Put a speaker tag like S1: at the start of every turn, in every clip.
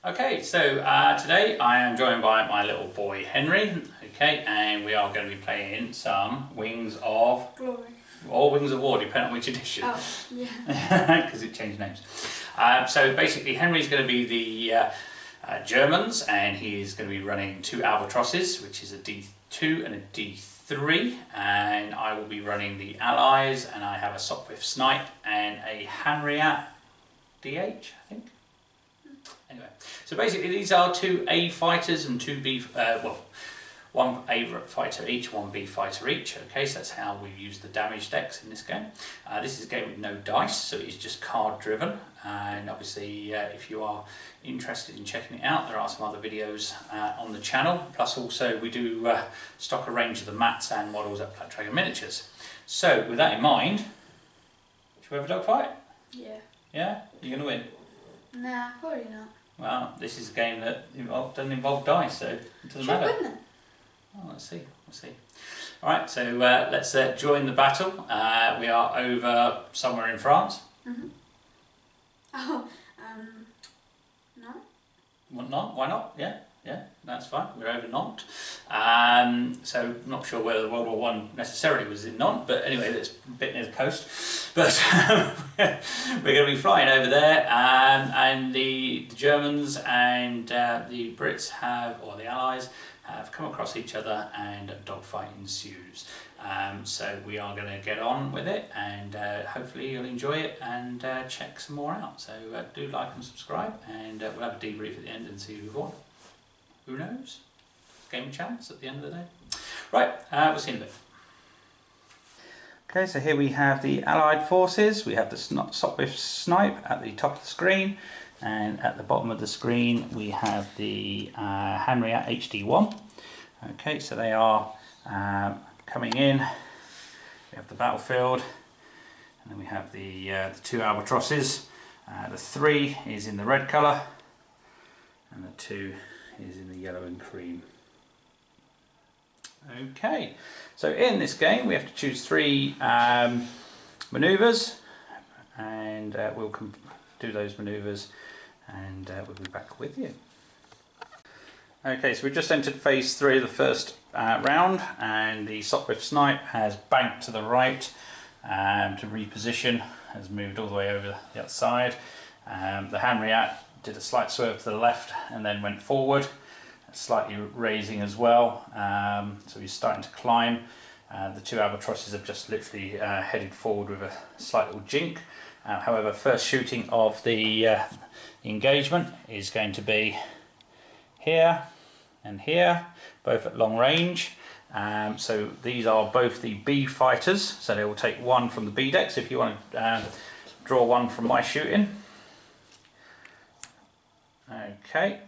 S1: Okay, so today I am joined by my little boy Henry, okay, and we are going to be playing some Wings of
S2: Glory.
S1: Or Wings of War, depending on which edition.
S2: Oh, yeah.
S1: Because it changed names. So basically Henry's going to be the Germans, and he's going to be running two Albatrosses, which is a D2 and a D3, and I will be running the Allies, and I have a Sopwith Snipe and a Hanriat DH, I think. Anyway, so basically these are two A fighters and two B, one A fighter each, one B fighter each. Okay, so that's how we use the damage decks in this game. This is a game with no dice, so it's just card driven. And obviously, if you are interested in checking it out, there are some other videos on the channel. Plus, also we do stock a range of the mats and models at Black Dragon Miniatures. So, with that in mind, should we have a dogfight?
S2: Yeah.
S1: Yeah, you're going to win.
S2: Nah, probably not.
S1: Well, this is a game that doesn't involve dice, so it doesn't matter.
S2: Should win then.
S1: Oh, let's see. Alright, so let's join the battle. We are over somewhere in France.
S2: Mm-hmm. Oh, no?
S1: Nantes? Why not? Yeah, that's fine. We're over Nantes. So, not sure whether World War I necessarily was in Nantes, but anyway, it's a bit near the coast. But we're going to be flying over there, and the Germans and the Brits or the Allies, have come across each other, and a dogfight ensues. So we are going to get on with it, and hopefully you'll enjoy it and check some more out. So do like and subscribe, and we'll have a debrief at the end and see who won. Who knows? Game of chance at the end of the day. Right, we'll see you in a bit. Okay, so here we have the Allied forces. We have the Sopwith Snipe at the top of the screen, and at the bottom of the screen we have the Hanriat HD1. Okay, so they are coming in. We have the battlefield, and then we have the two Albatrosses. The 3 is in the red colour, and the 2 is in the yellow and cream. Okay, so in this game we have to choose 3 manoeuvres, and we'll do those manoeuvres, and we'll be back with you. Okay, so we've just entered phase 3 of the first round, and the Sopwith Snipe has banked to the right to reposition, has moved all the way over the other side. The Hanriat did a slight swerve to the left and then went forward, slightly raising as well, so he's starting to climb. The two Albatrosses have just literally headed forward with a slight little jink. However, first shooting of the engagement is going to be here and here, both at long range. So these are both the B fighters, so they will take one from the B decks. If you want to draw one from my shooting. Okay,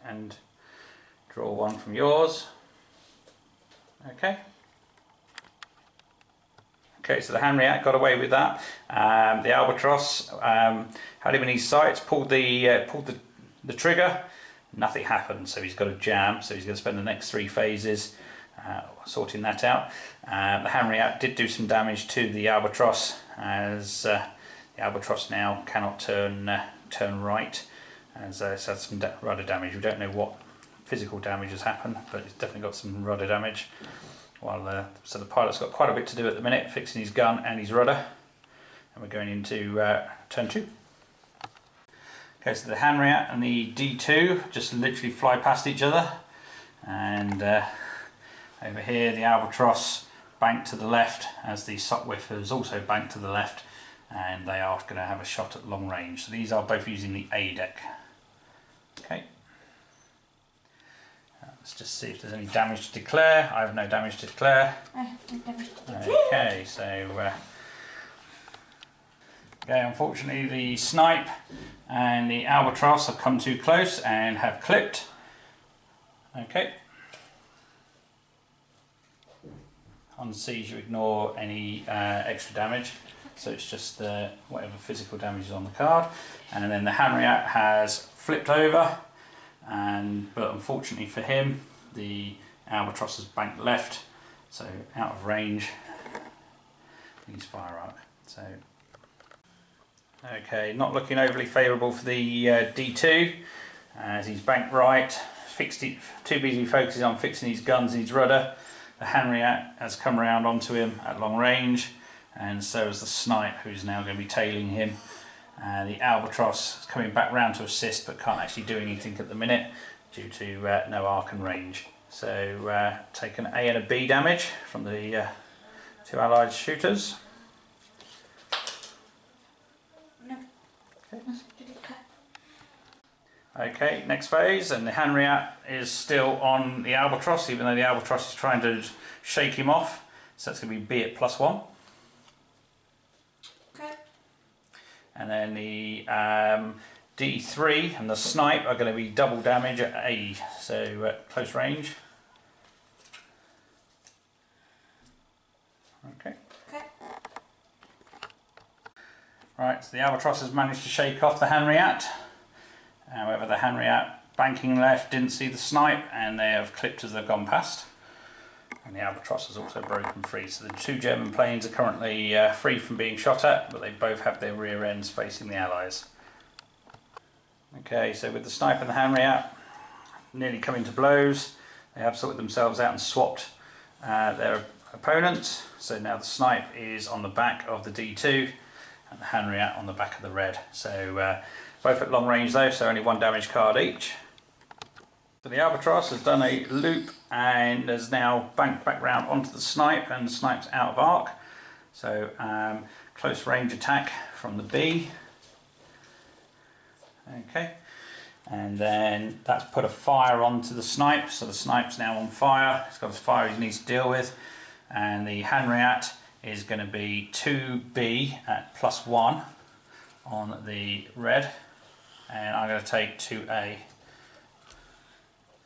S1: and draw one from yours. Okay. Okay, so the Hanriat got away with that. The Albatross had him in his sights, pulled the trigger. Nothing happened, so he's got a jam. So he's going to spend the next 3 phases sorting that out. The Hanriat did do some damage to the Albatross, as the Albatross now cannot turn right, as it's had some rudder damage. We don't know what physical damage has happened, but it's definitely got some rudder damage. So the pilot's got quite a bit to do at the minute, fixing his gun and his rudder, and we're going into turn 2. Okay, so the Hanriat and the D2 just literally fly past each other, and over here the Albatross banked to the left, as the Sopwith has also banked to the left, and they are going to have a shot at long range. So these are both using the A deck. Okay. Let's just see if there's any damage to declare. I have no damage to declare. Okay, so okay, unfortunately the Snipe and the Albatross have come too close and have clipped. Okay. On siege you ignore any extra damage, so it's just whatever physical damage is on the card. And then the Hanriat has flipped over, but unfortunately for him the Albatross has banked left, so out of range. He's fire arc. So okay, not looking overly favourable for the D2. As he's banked right, too busy focusing on fixing his guns and his rudder, the Hanriat has come around onto him at long range, and so is the Snipe, who's now going to be tailing him. The Albatross is coming back round to assist, but can't actually do anything at the minute due to no arc and range. So take an A and a B damage from the two allied shooters.
S2: No.
S1: Okay.
S2: Did it cut?
S1: Okay, next phase, and the Hanriat is still on the Albatross, even though the Albatross is trying to shake him off. So that's going to be B at +1.
S2: Okay.
S1: And then the D3 and the Snipe are going to be double damage at A, so close range. Okay.
S2: Okay.
S1: Right, so the Albatross has managed to shake off the Hanriat. However, the Hanriat banking left didn't see the Snipe, and they have clipped as they've gone past. And the Albatross has also broken free. So the two German planes are currently free from being shot at, but they both have their rear ends facing the Allies. Okay, so with the Snipe and the Hanriat nearly coming to blows, they have sorted themselves out and swapped their opponents. So now the Snipe is on the back of the D2 and the Hanriat on the back of the red. So both at long range though, so only one damage card each. So the Albatross has done a loop and has now banked back round onto the Snipe, and the Snipe's out of arc. So close range attack from the B. Okay, and then that's put a fire onto the Snipe, so the Snipe's now on fire. It's got a fire he needs to deal with, and the Hanriat is going to be 2B at +1 on the red, and I'm going to take 2A.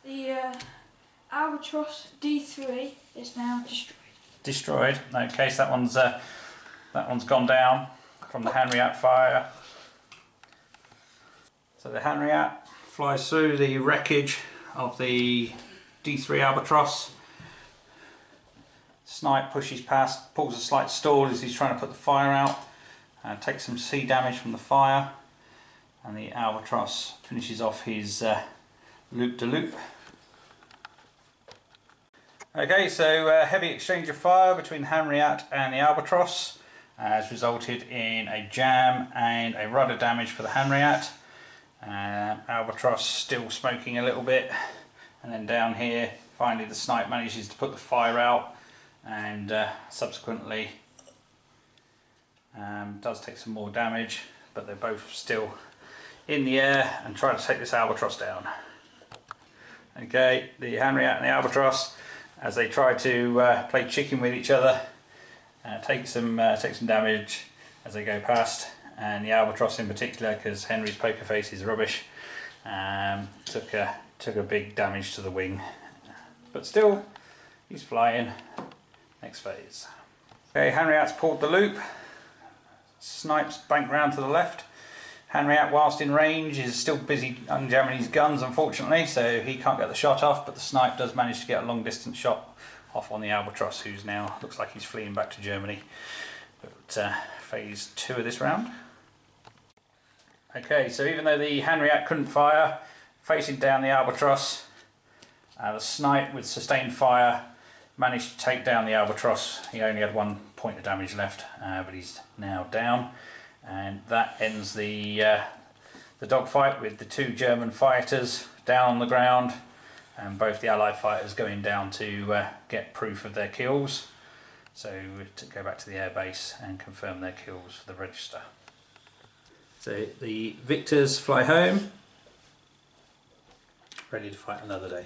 S2: The Albatross D3 is now destroyed.
S1: Destroyed. Okay, so that one's gone down from the Hanriat fire. So the Hanriat flies through the wreckage of the D3 Albatross. Snipe pushes past, pulls a slight stall as he's trying to put the fire out, takes some C damage from the fire, and the Albatross finishes off his loop-de-loop. Okay, so heavy exchange of fire between the Hanriat and the Albatross has resulted in a jam and a rudder damage for the Hanriat. Albatross still smoking a little bit, and then down here finally the Snipe manages to put the fire out, and subsequently does take some more damage, but they're both still in the air and trying to take this Albatross down. Okay, the Hanriat and the Albatross, as they try to play chicken with each other, take some damage as they go past, and the Albatross in particular, because Henry's poker face is rubbish, took a big damage to the wing, but still he's flying. Next phase. Okay, Hanriat's pulled the loop, Snipe's banked round to the left. Hanriat, whilst in range, is still busy unjamming his guns, unfortunately, so he can't get the shot off, but the Snipe does manage to get a long distance shot off on the Albatross, who's now looks like he's fleeing back to Germany. But phase 2 of this round. Okay, so even though the Hanriat couldn't fire, facing down the Albatross, the Snipe with sustained fire managed to take down the Albatross. He only had 1 point of damage left, but he's now down, and that ends the dogfight with the two German fighters down on the ground, and both the Allied fighters going down to get proof of their kills. So to go back to the airbase and confirm their kills for the register. So the victors fly home, ready to fight another day.